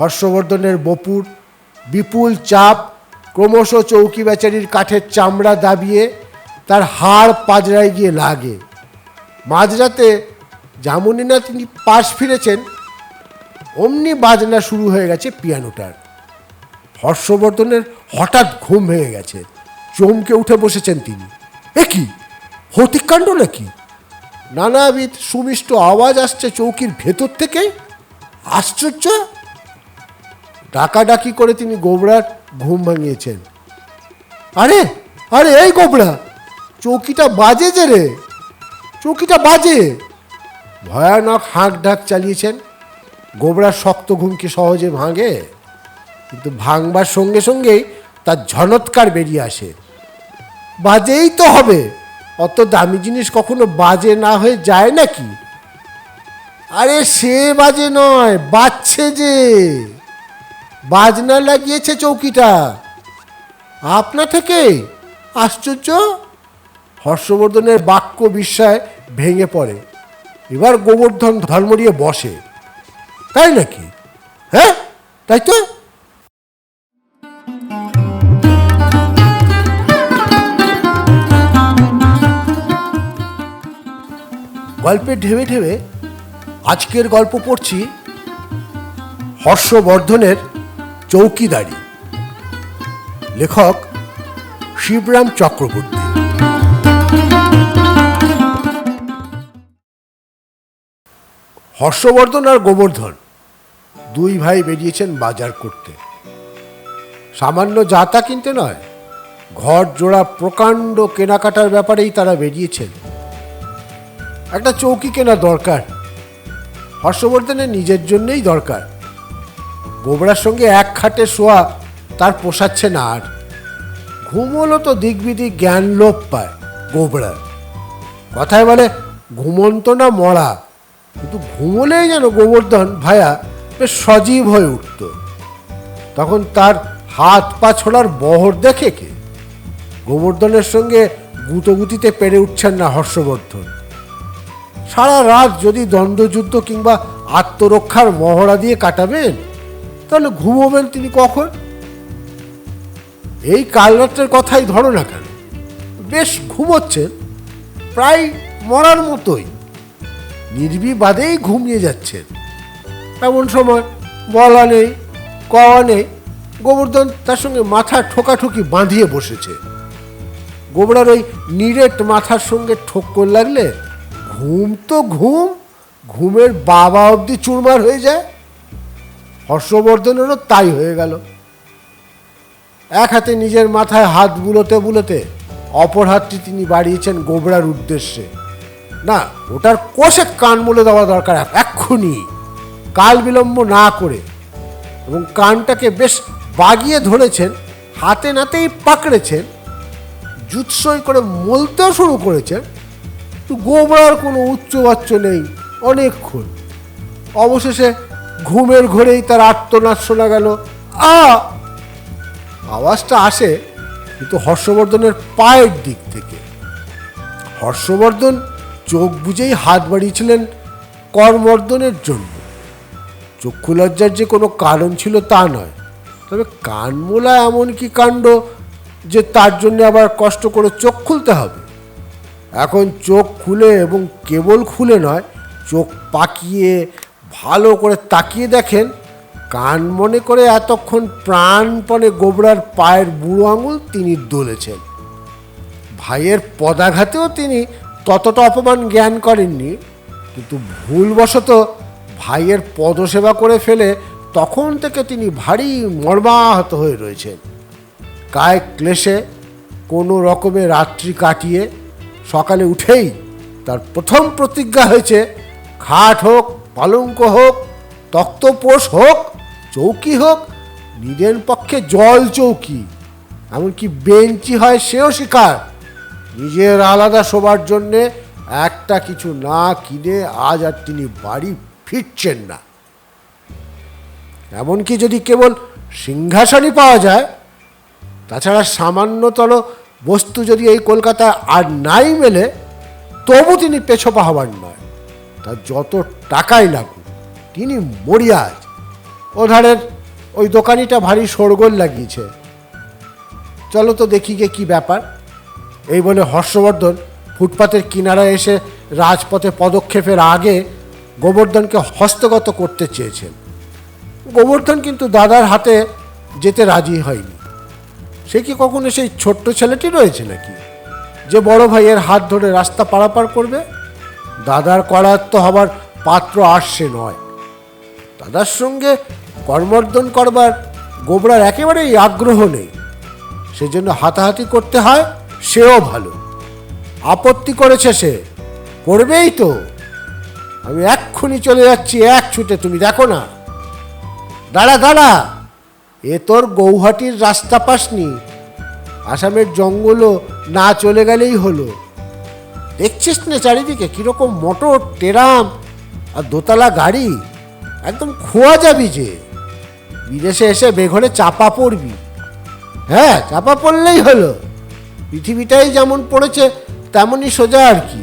হর্ষবর্ধনের বপুর বিপুল চাপ ক্রমশ চৌকি বেচারির কাঠের চামড়া দাবিয়ে তার হাড় পাজরায় গিয়ে লাগে। মাঝরাতে যেমনই না তিনি পাশ ফিরেছেন, অমনি বাজনা শুরু হয়ে গেছে পিয়ানোটার। হর্ষবর্ধনের হঠাৎ ঘুম ভেঙে গেছে, চমকে উঠে বসেছেন তিনি। এ কি হতিকাণ্ড নাকি? নানাবিধ সুমিষ্ট আওয়াজ আসছে চৌকির ভেতর থেকে। আশ্চর্য! ডাকাডাকি করে তিনি গোবরার ঘুম ভাঙিয়েছেন। আরে আরে এই গোবরা, চৌকিটা বাজে যে রে, চৌকিটা বাজে। ভয়ানক হাঁক ডাক চালিয়েছেন। গোবরার শক্ত ঘুম কি সহজে ভাঙে? কিন্তু ভাঙবার সঙ্গে সঙ্গেই তার ঝনৎকার বেরিয়ে আসে। বাজেই তো হবে, অত দামি জিনিস কখনো বাজে না হয়ে যায় নাকি? আরে সে বাজে নয়, বাজছে যে, বাজনা লাগিয়েছে চৌকিটা আপনা থেকে। আশ্চর্য! হর্ষবর্ধনের বাক্য বিস্ময় ভেঙে পড়ে। এবার গোবর্ধন ধর্মড়িয়ে বসে। তাই নাকি? হ্যাঁ, তাই তো। গল্পের ঢেবে ঢেবে আজকের গল্প পড়ছি হর্ষবর্ধনের চৌকিদারি। লেখক শিবরাম চক্রবর্তী। হর্ষবর্ধন আর গোবর্ধন দুই ভাই বেরিয়েছেন বাজার করতে। সামান্য যাতা কিনতে নয়, ঘর জোড়া প্রকাণ্ড কেনাকাটার ব্যাপারেই তারা বেরিয়েছেন। একটা চৌকি কেনা দরকার, হর্ষবর্ধনের নিজের জন্যেই দরকার। গোবরার সঙ্গে এক খাটে শোয়া তার পোষাচ্ছে না আর। ঘুমোলো তো দিকবিদিক জ্ঞান লোপ পায় গোবরার। কথায় বলে ঘুমন্ত না মরা, কিন্তু ঘুমোলেই যেন গোবর্ধন ভায়া বেশ সজীব হয়ে উঠত। তখন তার হাত পা ছোড়ার বহর দেখে কে? গোবর্ধনের সঙ্গে গুতোগুতিতে পেরে উঠছেন না হর্ষবর্ধন। সারা রাত যদি দ্বন্দ্বযুদ্ধ কিংবা আত্মরক্ষার মহড়া দিয়ে কাটাবেন, তাহলে ঘুমোবেন তিনি কখন? এই কাল রাত্রের কথাই ধরো না কেন, বেশ ঘুমোচ্ছেন, প্রায় মরার মতোই, নির্বিবাদেই ঘুমিয়ে যাচ্ছেন। এমন সময় বলা নেই কওয়া নেই, গোবর্ধন তার সঙ্গে মাথা ঠোকাঠুকি বাঁধিয়ে বসেছে। গোবরার ওই নিরেট মাথার সঙ্গে ঠোক্কর লাগলে ঘুম তো ঘুম, ঘুমের বাবা অবধি চুরমার হয়ে যায়। হর্ষবর্ধনেরও তাই হয়ে গেল। এক হাতে নিজের মাথায় হাত বুলোতে বুলোতে অপর হাতটি তিনি বাড়িয়েছেন গোবরার উদ্দেশ্যে। না, ওটার কোষে কান মুলে দেওয়া দরকার এক্ষুনি, কাল বিলম্ব না করে। এবং কানটাকে বেশ বাগিয়ে ধরেছেন, হাতে নাতেই পাকড়েছেন, জুৎসই করে মলতেও শুরু করেছেন। তো গোবরার কোনো উচ্চবাচ্য নেই অনেকক্ষণ। অবশেষে ঘুমের ঘোরেই তার আর্তনাদ শোনা গেল। আওয়াজটা আসে কিন্তু হর্ষবর্ধনের পায়ের দিক থেকে। হর্ষবর্ধন চোখ বুজেই হাত বাড়িয়েছিলেন করমর্দনের জন্য। চক্ষু লজ্জার যে কোনো কারণ ছিল তা নয়, তবে কানমোলা এমন কি কাণ্ড যে তার জন্য আবার কষ্ট করে চোখ খুলতে হবে? এখন চোখ খুলে, এবং কেবল খুলে নয়, চোখ পাকিয়ে ভালো করে তাকিয়ে দেখেন, কান মনে করে এতক্ষণ প্রাণপণে গোবরার পায়ের বুড়ো আঙুল তিনি দোলেছেন। ভাইয়ের পদাঘাতেও তিনি ততটা অপমান জ্ঞান করেননি, কিন্তু ভুলবশত ভাইয়ের পদসেবা করে ফেলে তখন থেকে তিনি ভারী মর্মাহত হয়ে রয়েছেন। কায় ক্লেশে কোনো রকমে রাত্রি কাটিয়ে সকালে উঠেই তার প্রথম প্রতিজ্ঞা হয়েছে, খাট হোক, পালঙ্ক হোক, তক্তপোষ হোক, চৌকি হোক, নিদেন পক্ষে জল চৌকি, এমনকি বেঞ্চি হয় সেও শিকার, নিজের আলাদা শোবার জন্যে একটা কিছু না কিনে আজ আর তিনি বাড়ি ফিরছেন না। এমনকি যদি কেবল সিংহাসনই পাওয়া যায়, তাছাড়া সামান্যতর বস্তু যদি এই কলকাতায় আর নাই মেলে, তবু তিনি পেছপা হবার নয়। তার যত টাকাই লাগুক, তিনি মরিয়াজ। ওধারের ওই দোকানিটা ভারী শোরগোল লাগিয়েছে, চলো তো দেখি গে কি ব্যাপার। এই বলে হর্ষবর্ধন ফুটপাতের কিনারায় এসে রাজপথে পদক্ষেপের আগে গোবর্ধনকে হস্তগত করতে চেয়েছেন। গোবর্ধন কিন্তু দাদার হাতে যেতে রাজি হয়নি। সে কি কখনো সেই ছোট্ট ছেলেটি রয়েছে নাকি যে বড় ভাইয়ের হাত ধরে রাস্তা পারাপার করবে? দাদার করায়ত্ত হবার পাত্র আর সে নয়। দাদার সঙ্গে কর্মর্দন করবার গোবরার একেবারেই আগ্রহ নেই। সেজন্য হাতাহাতি করতে হয়, সেও ভালো। আপত্তি করেছে সে, করবেই তো। আমি এক্ষুনি চলে যাচ্ছি এক ছুটে, তুমি দেখো না। দাঁড়া দাঁড়া, এ তোর গৌহাটির রাস্তা পাসনি, আসামের জঙ্গলও না চলে গেলেই হলো। দেখছিস না চারিদিকে কিরকম মোটর, টেরাম আর দোতলা গাড়ি, একদম খোয়া যাবি যে। বিদেশে এসে বেঘরে চাপা পড়বি। হ্যাঁ, চাপা পড়লেই হলো। পৃথিবীটাই যেমন পড়েছে তেমনই সোজা আর কি।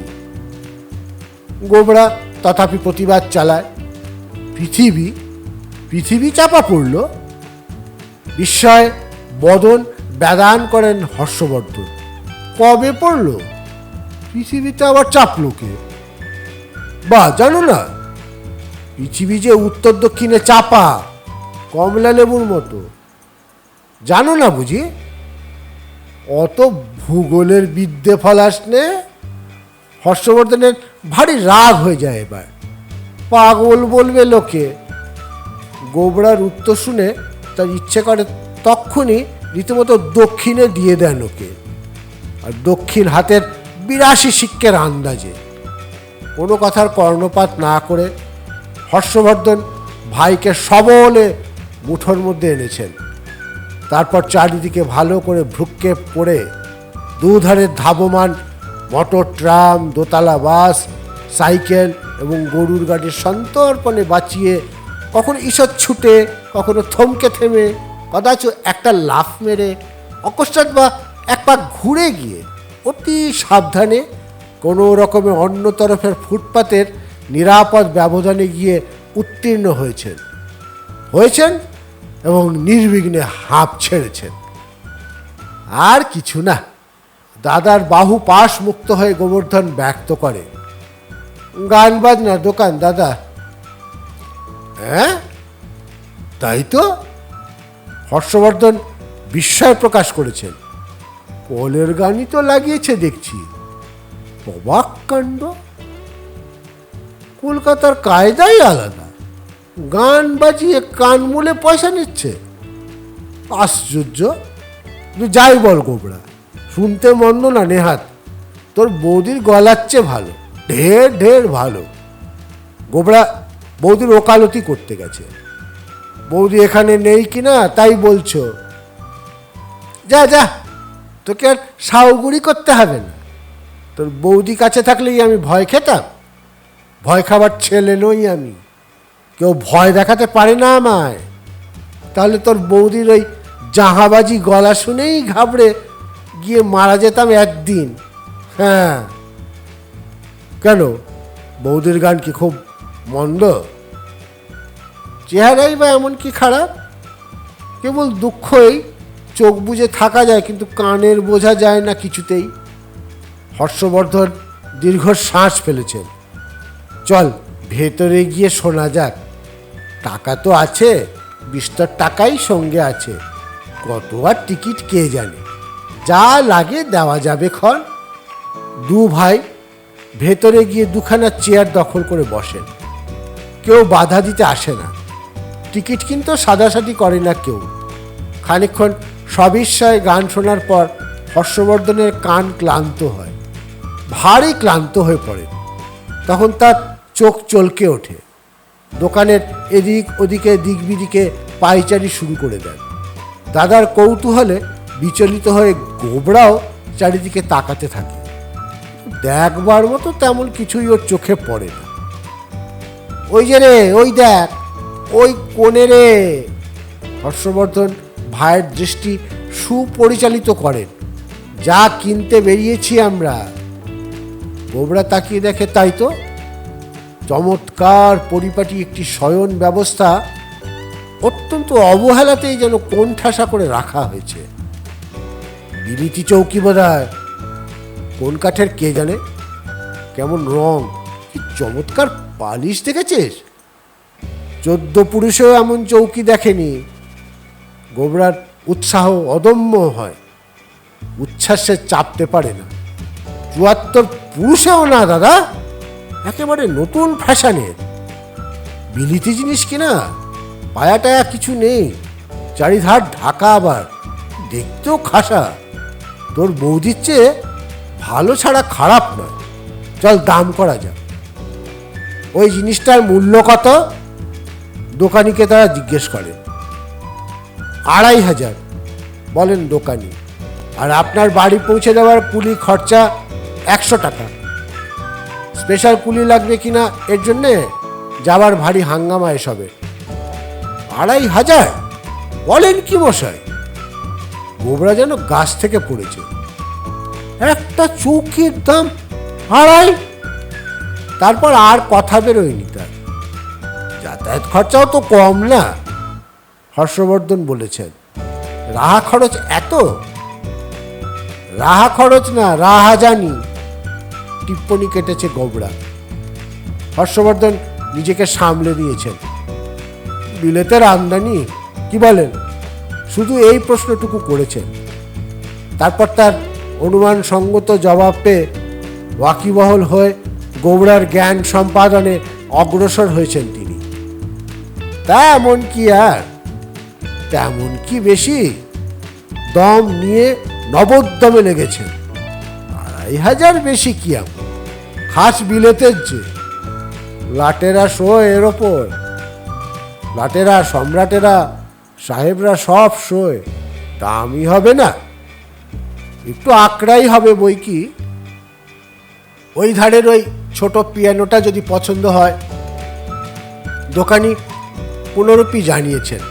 গোবরা তথাপি প্রতিবাদ চালায়। পৃথিবী চাপা পড়ল? বিস্ময় বদন ব্যাদান করেন হর্ষবর্ধন। কবে পড়ল? পৃথিবীতে আবার চাপলো কে? বা জানো না, পৃথিবী যে উত্তর দক্ষিণে চাপা, কমলা লেবুর মতো। জানো না বুঝি? অত ভূগোলের বিদ্যে ফলাস নে। হর্ষবর্ধনের ভারী রাগ হয়ে যায় এবার। পাগল বলবে লোকে। গোবরার উত্তর শুনে তার ইচ্ছে করে তক্ষুনি রীতিমতো দক্ষিণে দিয়ে দেন ওকে, আর দক্ষিণ হাতের 82 সিক্কের আন্দাজে। কোনো কথার কর্ণপাত না করে হর্ষবর্ধন ভাইকে সবলে মুঠোর মধ্যে এনেছেন। তারপর চারিদিকে ভালো করে ভ্রুক্ষেপ করে দুধারের ধাবমান মোটর, ট্রাম, দোতলা বাস, সাইকেল এবং গরুর গাড়ির সন্তর্পণে বাঁচিয়ে কখনো ঈষৎ ছুটে, কখনো থমকে থেমে, কদাচ একটা লাফ মেরে, অকস্মাৎ বা এক পাক ঘুরে গিয়ে অতি সাবধানে কোনো রকমে অন্য তরফের ফুটপাতের নিরাপদ ব্যবধানে গিয়ে উত্তীর্ণ হয়েছেন এবং নির্বিঘ্নে হাঁপ ছেড়েছেন। আর কিছু না। দাদার বাহু পাশ মুক্ত হয়ে গোবর্ধন ব্যক্ত করে, গান বাজনার দোকান দাদা। হ্যাঁ, তাই তো? হর্ষবর্ধন বিস্ময় প্রকাশ করেছেন। কলের গানই তো লাগিয়েছে দেখছি। অবাক কাণ্ড! কলকাতার কায়দাই আলাদা, গান বাজিয়ে কান মুলে পয়সা নিচ্ছে। আশ্চর্য! যাই বল গোবরা, শুনতে মন্দ না নেহাত। তোর বৌদির গলার চেয়ে ভালো, ঢের ভালো। গোবরা বৌদির ওকালতি করতে গেছে। বৌদি এখানে নেই কিনা তাই বলছো। যা, তোকে আর সাউগুড়ি করতে হবে না। তোর বৌদি কাছে থাকলেই আমি ভয় খেতাম? ভয় খাবার ছেলে নই আমি। কেউ ভয় দেখাতে পারে না আমায়। তাহলে তোর বৌদির ওই জাহাবাজি গলা শুনেই ঘাবড়ে গিয়ে মারা যেতাম একদিন। হ্যাঁ, কেন? বৌদির গান কি খুব মন্দ? চেহারাই বা এমন কি খারাপ? কেবল দুঃখই চোখ বুজে থাকা যায়, কিন্তু কানের বোঝা যায় না কিছুতেই। হর্ষবর্ধন দীর্ঘশ্বাস ফেলেছেন। চল ভেতরে গিয়ে শোনা যাক। টাকা তো আছে, বিস্তর টাকাই সঙ্গে আছে। কত আর টিকিট কে জানে, যা লাগে দেওয়া যাবে ক্ষণ। দু ভাই ভেতরে গিয়ে দুখানা চেয়ার দখল করে বসেন। কেউ বাধা দিতে আসে না। টিকিট কিন্তু সাদাসাদি করে না কেউ। খানিকক্ষণ সবিস্ময়ে গান শোনার পর হর্ষবর্ধনের কান ক্লান্ত হয়, ভারী ক্লান্ত হয়ে পড়ে। তখন তার চোখ চলকে ওঠে। দোকানের এদিক ওদিকে দিক বিদিকে পাইচারি শুরু করে দেন। দাদার কৌতূহলে বিচলিত হয়ে গোবরাও চারিদিকে তাকাতে থাকে। দেখবার মতো তেমন কিছুই ওর চোখে পড়ে না। ওই যে রে, ওই দেখ, ওই কোণে রে। হর্ষবর্ধন ভাইয়ের দৃষ্টি সুপরিচালিত করেন। যা কিনতে বেরিয়েছি আমরা। গোবরা তাকিয়ে দেখে, তাই তো, চমৎকার পরিপাটি একটি শয়ন ব্যবস্থা অত্যন্ত অবহেলাতেই যেন কোণঠাসা করে রাখা হয়েছে। বিলিতি চৌকি বোধহয়, কোন কাঠের কে জানে, কেমন রং, কি চমৎকার পালিশ দেখেছিস? 14 পুরুষেও এমন চৌকি দেখেনি। গোবরার উৎসাহ অদম্য হয়, উচ্ছ্বাসে চাপতে পারে না। 74 পুরুষেও না দাদা, একেবারে নতুন ফ্যাশনের বিলিতি জিনিস কিনা, পায়াটায়া কিছু নেই, চারিধার ঢাকা, আবার দেখতেও খাসা। তোর বৌদির চেয়ে ভালো ছাড়া খারাপ নয়। চল দাম করা যাক। ওই জিনিসটার মূল্য কত? দোকানিকে তারা জিজ্ঞেস করে। 2500 বলেন দোকানি। আর আপনার বাড়ি পৌঁছে দেওয়ার কুলি খরচা 100 টাকা। স্পেশাল কুলি লাগবে কিনা এর জন্যে যাবার ভারী হাঙ্গামা এসবে। 2500 বলেন কি মশাই? গোবরা যেন গাছ থেকে পড়েছে। একটা চৌকির দাম 2.5। তারপর আর কথা বেরোয়নি তার। যাতায়াত খরচাও তো কম না, হর্ষবর্ধন বলেছেন। রাহা খরচ এত? রাহা খরচ না, রাহা জানি, টিপ্পনি কেটেছে গোবরা। হর্ষবর্ধন নিজেকে সামলে নিয়েছেন। বিলেতের আমদানি কি বলেন? শুধু এই প্রশ্নটুকু করেছেন। তারপর তার অনুমান সঙ্গত জবাব পেয়ে ওয়াকিবহল হয়ে গোবরার জ্ঞান সম্পাদনে অগ্রসর হয়েছেন তিনি। তা এমন কি আর, তেমন কি বেশি? দম নিয়ে নবোদ্যমে লেগেছেন। 2500 বেশি কি এমন? খাস বিলেতের যে লাটেরা শো এর ওপর। লাটেরা, সম্রাটেরা, সাহেবরা সব শোয়, দামই হবে না? একটু আঁকড়াই হবে বই কি। ওই ধারের ওই ছোট পিয়ানোটা যদি পছন্দ হয়, দোকানি 15 জানিয়েছেন,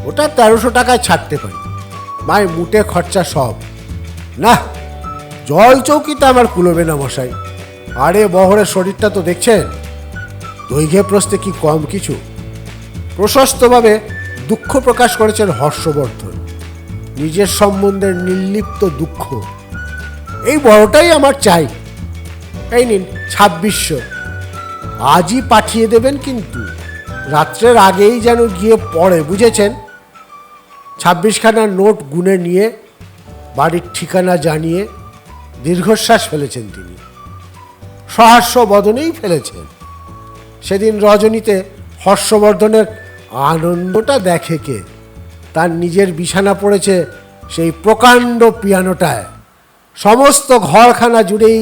ওটা 1300 টাকায় ছাড়তে পারি, মায়ের মুটে খরচা সব। না, জল চৌকিতে আমার কুলোবে না মশাই। আরে বহরের শরীরটা তো দেখছেন, দৈর্ঘ্যে প্রস্থে কি কম কিছু? প্রশস্তভাবে দুঃখ প্রকাশ করেছেন হর্ষবর্ধন। নিজের সম্বন্ধের নির্লিপ্ত দুঃখ। এই বড়টাই আমার চাই। এই নিন 2600। আজই পাঠিয়ে দেবেন, কিন্তু রাত্রের আগেই যেন গিয়ে পড়ে, বুঝেছেন? 26খানা নোট গুনে নিয়ে বাড়ির ঠিকানা জানিয়ে দীর্ঘশ্বাস ফেলেছেন তিনি। সহাস্য বদনেই ফেলেছেন। সেদিন রজনীতে হর্ষবর্ধনের আনন্দটা দেখে কে? তার নিজের বিছানা পড়েছে সেই প্রকাণ্ড পিয়ানোটায়। সমস্ত ঘরখানা জুড়েই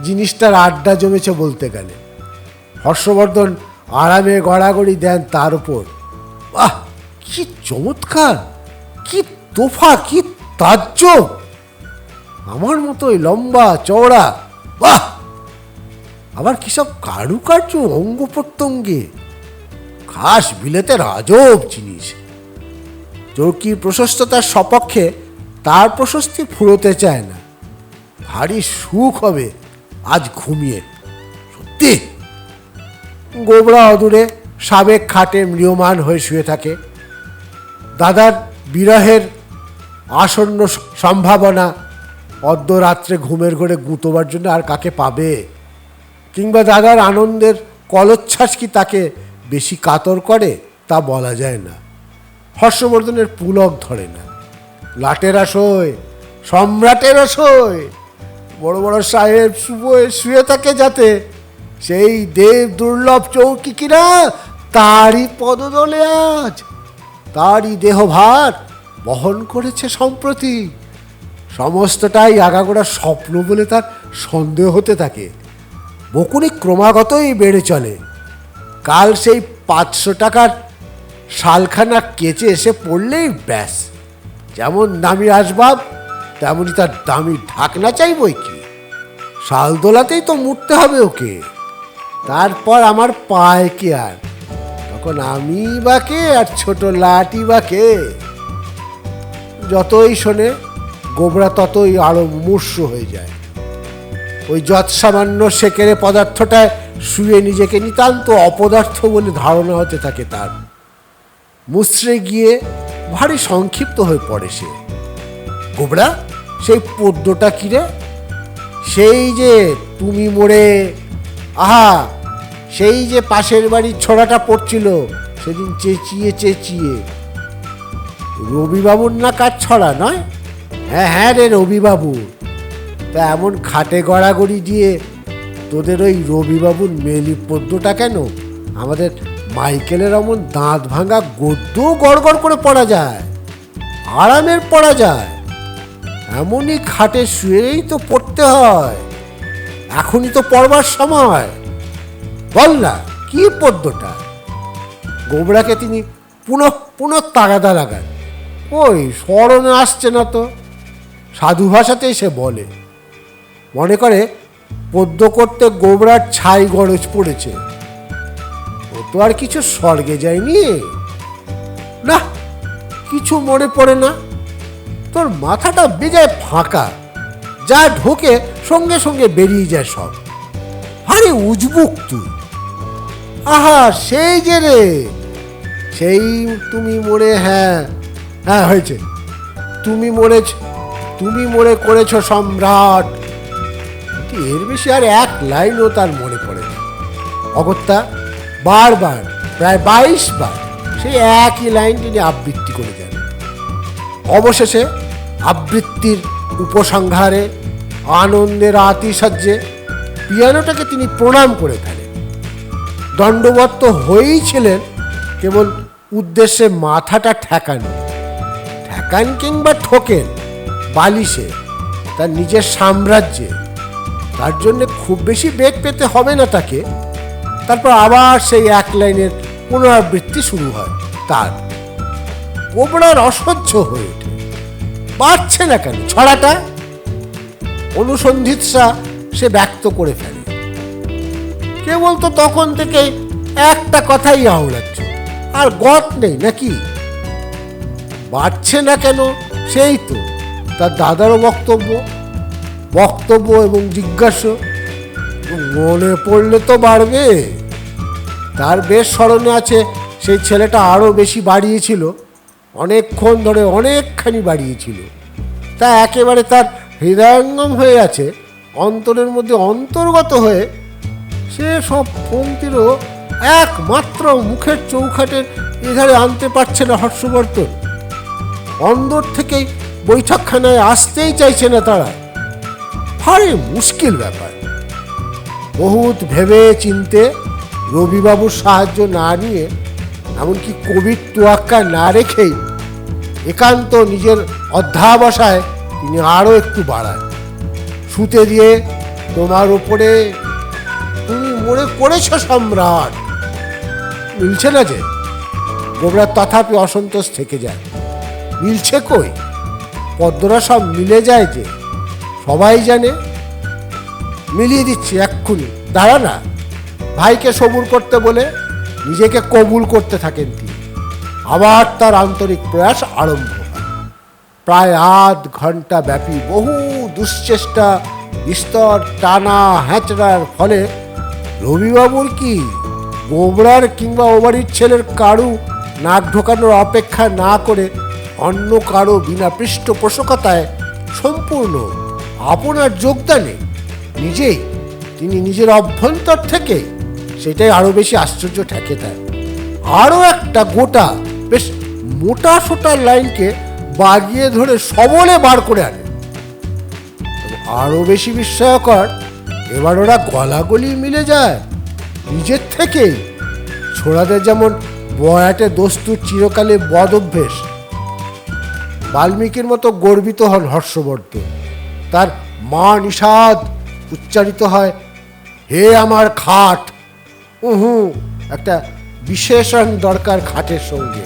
জিনিসটার আড্ডা জমেছে বলতে গেলে। হর্ষবর্ধন আরামে গড়াগড়ি দেন তার উপর। বাহ, কি চমৎকার, কি তোফা, কি তাজ্জব! আমার মতোই লম্বা চওড়া, বাহ! আবার কিসব কারুকার্য অঙ্গ প্রত্যঙ্গে, খাস বিলেতের আজব জিনিস। চৌকির প্রশস্ততার সপক্ষে তার প্রশস্তি ফুরোতে চায় না। ভারী সুখ হবে আজ ঘুমিয়ে, সত্যি। গোবরা অদূরে সাবেক খাটে ম্রিয়মান হয়ে শুয়ে থাকে। দাদার বিরহের আসন্ন সম্ভাবনা অর্ধরাত্রে ঘুমের ঘরে গুঁতোবার জন্য আর কাকে পাবে? কিংবা দাদার আনন্দের কলোচ্ছ্বাস কি তাকে বেশি কাতর করে, তা বলা যায় না। হর্ষবর্ধনের পুলক ধরে না। লাটেরা শোয়, সম্রাটেরা শোয়, বড় বড় সাহেব শুয়ে থাকে যাতে, সেই দেব দুর্লভ চৌকি কিনা তারই পদদলে আজ, তারই দেহভার বহন করেছে সম্প্রতি। সমস্তটাই আগাগোড়া স্বপ্ন বলে তার সন্দেহ হতে থাকে। বকুনি ক্রমাগতই বেড়ে চলে। কাল সেই 500 টাকার শালখানা কেচে এসে পড়লেই ব্যাস। যেমন দামি আসবাব, তেমনই তার দামি ঢাকনা চাই বই কি। শাল দোলাতেই তো মুড়তে হবে ওকে। তারপর আমার পায় কে আর? তখন আমি বা কে আর ছোট লাটি বা কে? যতই শোনে গোবরা ততই আরো মুমূর্ষু হয়ে যায়। ওই যৎসামান্য সেকেরে পদার্থটায় শুয়ে নিজেকে নিতান্ত অপদার্থ বলে ধারণা হতে থাকে তার। মুচড়ে গিয়ে ভারী সংক্ষিপ্ত হয়ে পড়ে সে। গোবরা, সেই পদ্যটা কিরে? সেই যে তুমি মোড়ে, আহা, সেই যে পাশের বাড়ির ছোড়াটা পড়ছিল সেদিন চেঁচিয়ে চেঁচিয়ে। রবিবাবুর না কাজ ছড়া নয়? হ্যাঁ হ্যাঁ রে, রবিবাবু। তা এমন খাটে গড়াগড়ি দিয়ে তোদের ওই রবিবাবুর মেলি পদ্যটা কেন আমাদের মাইকেলের এমন দাঁত ভাঙা গদ্য গড়গড় করে পড়া যায়, আরামের পড়া যায়। এমনই খাটে শুয়েই তো পড়তে হয়। এখনই তো পড়বার সময়। বল না, কি পদ্যটা? গোবরাকে তিনি পুনঃ পুনঃ তাগাদা লাগান। ওই স্মরণে আসছে না তো। সাধু ভাষাতেই সে বলে। মনে করে পদ্য করতে গোবরার ছাই গরজ পড়েছে। ও তো আর কিছু স্বর্গে যায়নি। না, কিছু মনে পড়ে না। তোর মাথাটা বেজায় ফাঁকা, যা ঢোকে সঙ্গে সঙ্গে বেরিয়ে যায় সব। আরে উজবুক তুই। আহা, সেই যে রে, সেই তুমি মোড়ে, হ্যাঁ হ্যাঁ হয়েছে, তুমি মোড়ে করেছ সম্রাট। এর বেশি আর এক লাইনও তার মনে পড়ে না। অগত্যা বারবার, প্রায় 22 বার সেই একই লাইন তিনি আবৃত্তি করে যান। অবশেষে আবৃত্তির উপসংহারে আনন্দের আতিশয্যে পিয়ানোটাকে তিনি প্রণাম করে ফেলেন। দণ্ডবত হয়েই ছিলেন, কেবল উদ্দেশ্যে মাথাটা ঠেকান কিংবা ঠোকেন বালিশে, তার নিজের সাম্রাজ্যে। তার জন্যে খুব বেশি বেগ পেতে হবে না তাকে। তারপর আবার সেই এক লাইনের পুনরাবৃত্তি শুরু হয় তার। গোবরার অসহ্য হয়ে ওঠে। পারছে না কেন ছড়াটা? অনুসন্ধিৎসা সে ব্যক্ত করে ফেলে। কেবল তো তখন থেকে একটা কথাই আওড়াচ্ছ, আর গত নেই নাকি? বাড়ছে না কেন? সেই তো তার দাদারও বক্তব্য এবং জিজ্ঞাসা। মনে পড়লে তো বাড়বে। তার বেশ স্মরণে আছে, সেই ছেলেটা আরও বেশি বাড়িয়েছিল, অনেকক্ষণ ধরে অনেকখানি বাড়িয়েছিল। তা একেবারে তার হৃদয়ঙ্গম হয়ে আছে, অন্তরের মধ্যে অন্তর্গত হয়ে। সে সব পংক্তিরও একমাত্র মুখের চৌখাটের এধারে আনতে পারছে না হর্ষবর্ধন। অন্দর থেকেই বৈঠকখানায় আসতেই চাইছে না তারা। ভারী মুশকিল ব্যাপার। বহুত ভেবে চিনতে রবিবাবুর সাহায্য না নিয়ে, এমনকি কবির তোয়াক্কা না রেখেই একান্ত নিজের অধ্যাবসায় তিনি আরও একটু বাড়ান। শুতে দিয়ে তোমার ওপরে তুমি মনে করেছ সম্রাট। মিলছে না যে। গোবরা তথাপি অসন্তোষ থেকে যায়। মিলছে কই? পদ্মরা সব মিলে যায় যে, সবাই জানে। মিলিয়ে দিচ্ছি এক্ষুনি, দাঁড়া না। ভাইকে সবুর করতে বলে নিজেকে কবুল করতে থাকেন তিনি। আবার তার আন্তরিক প্রয়াস আরম্ভ হয়। প্রায় আধ ঘন্টা ব্যাপী বহু দুশ্চেষ্টা, বিস্তর টানা হ্যাঁচড়ার ফলে রবিবাবুর কি গোবরার কিংবা ও বাড়ির ছেলের কারু নাক ঢোকানোর অপেক্ষা না করে অন্য কারো বিনা পৃষ্ঠপোষকতায় সম্পূর্ণ আপনার যোগদানে তিনি নিজের অভ্যন্তর থেকে, সেটাই আরো বেশি আশ্চর্য ঠেকে দেয়। আরো একটা গোটা বেশ মোটা সোটা লাইনকে বাগিয়ে ধরে সবলে বার করে আনে। আরো বেশি বিস্ময়কর, এবার ওরা গলাগলি মিলে যায় নিজের থেকেই। ছোড়াদের যেমন বয়াটে দস্তুর চিরকালে বদ অভ্যেস, বাল্মীকির মতো গর্বিত হন হর্ষবর্ধন। তার মা নিষাদ উচ্চারিত হয়, হে আমার খাট। একটা বিশেষণ দরকার খাটের সঙ্গে।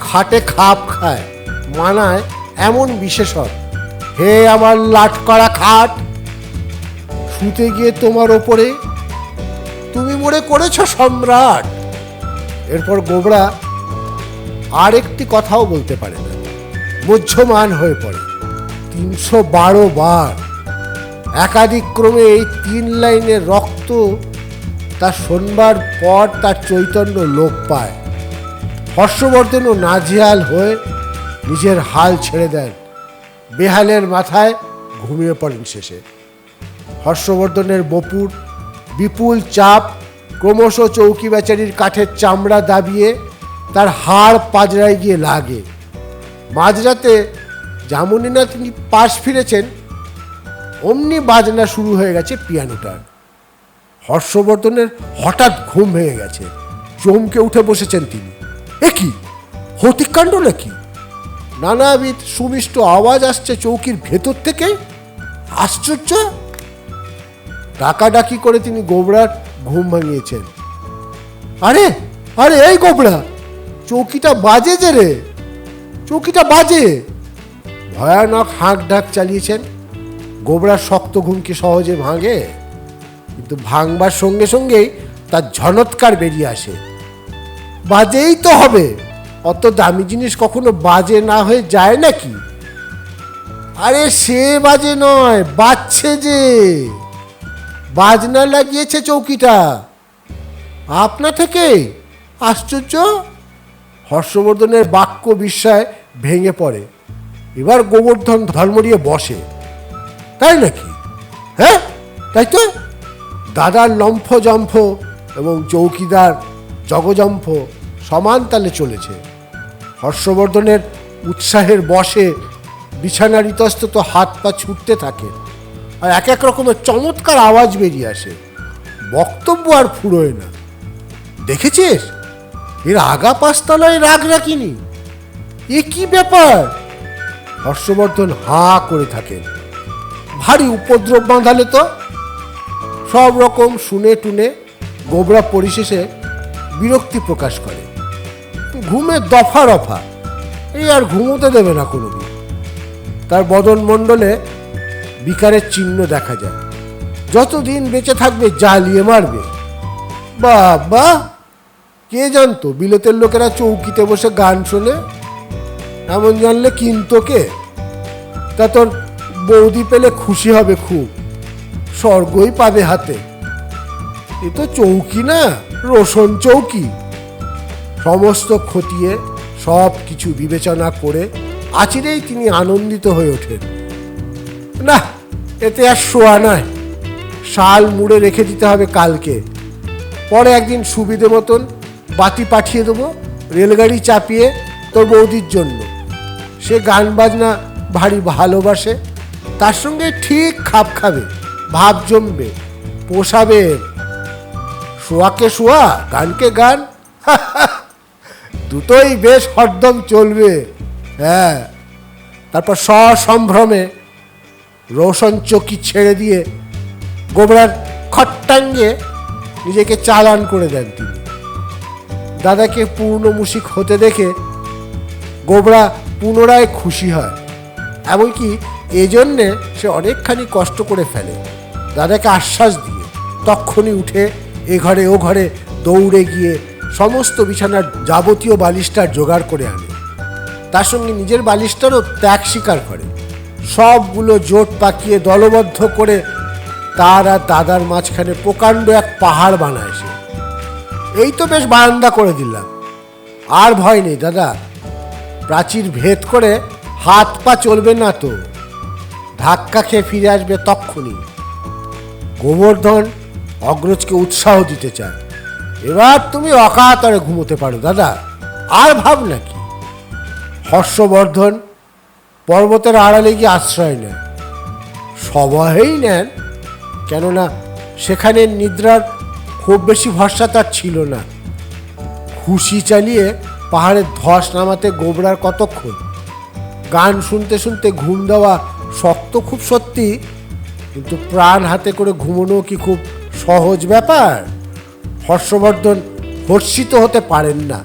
খাটে খাপ খায়, মানায় এমন বিশেষণ। হে আমার লাট করা খাট, শুতে গিয়ে তোমার ওপরে তুমি মনে করেছ সম্রাট। এরপর গোবরা আর একটি কথাও বলতে পারে না, মুহ্যমান হয়ে পড়ে। 312 বার একাধিক ক্রমে এই 3 লাইনের রক্ত তার শোনবার পর তার চৈতন্য লোপ পায়। হর্ষবর্ধনও নাজেহাল হয়ে নিজের হাল ছেড়ে দেন, বেহালের মাথায় ঘুমিয়ে পড়েন শেষে। হর্ষবর্ধনের বপুর বিপুল চাপ ক্রমশ চৌকি বেচারির কাঠের চামড়া দাবিয়ে তার হাড় পাজরায় গিয়ে লাগে। মাঝরাতে যেমনই না তিনি পাশ ফিরেছেন, অমনি বাজনা শুরু হয়ে গেছে পিয়ানোটার। হর্ষবর্ধনের হঠাৎ ঘুম ভেঙে গেছে, চমকে উঠে বসেছেন তিনি। এ কি হতিকাণ্ড নাকি? নানাবিধ সুমিষ্ট আওয়াজ আসছে চৌকির ভেতর থেকে। আশ্চর্য! ডাকাডাকি করে তিনি গোবরার ঘুম ভাঙিয়েছেন। আরে আরে এই গোবরা, চৌকিটা বাজে যে রে, চৌকিটা বাজে! ভয়ানক হাঁক ডাক চালিয়েছেন। গোবরার শক্ত ঘুম কি সহজে ভাঙে? কিন্তু ভাঙবার সঙ্গে সঙ্গেই তার ঝনৎকার বেরিয়ে আসে। বাজেই তো হবে, অত দামি জিনিস কখনো বাজে না হয়ে যায় নাকি? আরে সে বাজে নয়, বাজছে যে, বাজনা লাগিয়েছে চৌকিটা আপনা থেকে। আশ্চর্য! হর্ষবর্ধনের বাক্য বিস্ময় ভেঙে পড়ে। এবার গোবর্ধন ধর্মড়িয়ে বসে। তাই নাকি? হ্যাঁ তাই তো। দাদার লম্ফজম্ফ এবং চৌকিদার জগজম্ফ সমান তালে চলেছে। হর্ষবর্ধনের উৎসাহের বশে বিছানার ইতস্তত হাত পা ছুটতে থাকে, আর এক এক রকমের চমৎকার আওয়াজ বেরিয়ে আসে। বক্তব্য আর ফুরোয় না। দেখেছিস, এর আগা পাঁচতলায় রাগ রাখিনি। এ কি ব্যাপার? হর্ষবর্ধন হাঁ করে থাকেন। ভারী উপদ্রব বাঁধালে তো। সব রকম শুনে টুনে গোবরা পরিশেষে বিরক্তি প্রকাশ করে। ঘুমে দফা রফা, এই আর ঘুমোতে দেবে না কোনোদিন। তার বদন মণ্ডলে বিকারের চিহ্ন দেখা যায়। যতদিন বেঁচে থাকবে জ্বালিয়ে মারবে। বাবা, কে জানতো বিলেতের লোকেরা চৌকিতে বসে গান শোনে? এমন জানলে কিনতো কে? তা তোর বৌদি পেলে খুশি হবে খুব, স্বর্গই পাবে হাতে। এ তো চৌকি না, রোশন চৌকি। সমস্ত খতিয়ে সব কিছু বিবেচনা করে আচিরেই তিনি আনন্দিত হয়ে ওঠেন। না, এতে আর শোয়া নয়, শাল মুড়ে রেখে দিতে হবে কালকে। পরে একদিন সুবিধে মতন বাতি পাঠিয়ে দেবো রেলগাড়ি চাপিয়ে তোর বৌদির জন্য। সে গান বাজনা ভারী ভালোবাসে, তার সঙ্গে ঠিক খাপ খাবে, ভাব জমবে, পোষাবে। শোয়াকে শোয়া, গানকে গান, দুটোই বেশ হরদম চলবে। হ্যাঁ, তারপর সসম্ভ্রমে রোশন চৌকি ছেড়ে দিয়ে গোবরার খট্টাঙ্গে নিজেকে চালান করে দেন তিনি। দাদাকে পূর্ণমূষিক হতে দেখে গোবরা পুনরায় খুশি হয়। এমনকি এজন্যে সে অনেকখানি কষ্ট করে ফেলে, দাদাকে আশ্বাস দিয়ে তক্ষুনি উঠে এ ঘরে ও ঘরে দৌড়ে গিয়ে সমস্ত বিছানার যাবতীয় বালিশটার জোগাড় করে আনে। তার সঙ্গে নিজের বালিশটারও ত্যাগ স্বীকার করে। সবগুলো জোট পাকিয়ে দলবদ্ধ করে তার আর দাদার মাঝখানে প্রকাণ্ড এক পাহাড় বানায় সে। এই তো বেশ বারান্দা করে দিলাম, আর ভয় নেই দাদা। প্রাচীর ভেদ করে হাত পা চলবে না তো, ধাক্কা খেয়ে ফিরে আসবে তক্ষুনি। গোবর্ধন অগ্রজকে উৎসাহ দিতে চায়। এবার তুমি অকাতরে ঘুমোতে পারো দাদা, আর ভাব নাকি। হর্ষবর্ধন পর্বতের আড়ালে গিয়ে আশ্রয় নেন। সবাই নেন, কেননা সেখানে নিদ্রার খুব বেশি ভরসা তার ছিল না। খুশি চালিয়ে পাহাড়ের ধস নামাতে গোবরার কতক্ষণ। গান শুনতে শুনতে ঘুম দেওয়া শক্ত খুব সত্যি, কিন্তু প্রাণ হাতে করে ঘুমোনো কি খুব সহজ ব্যাপার? হর্ষবর্ধন হর্ষিত হতে পারেন না।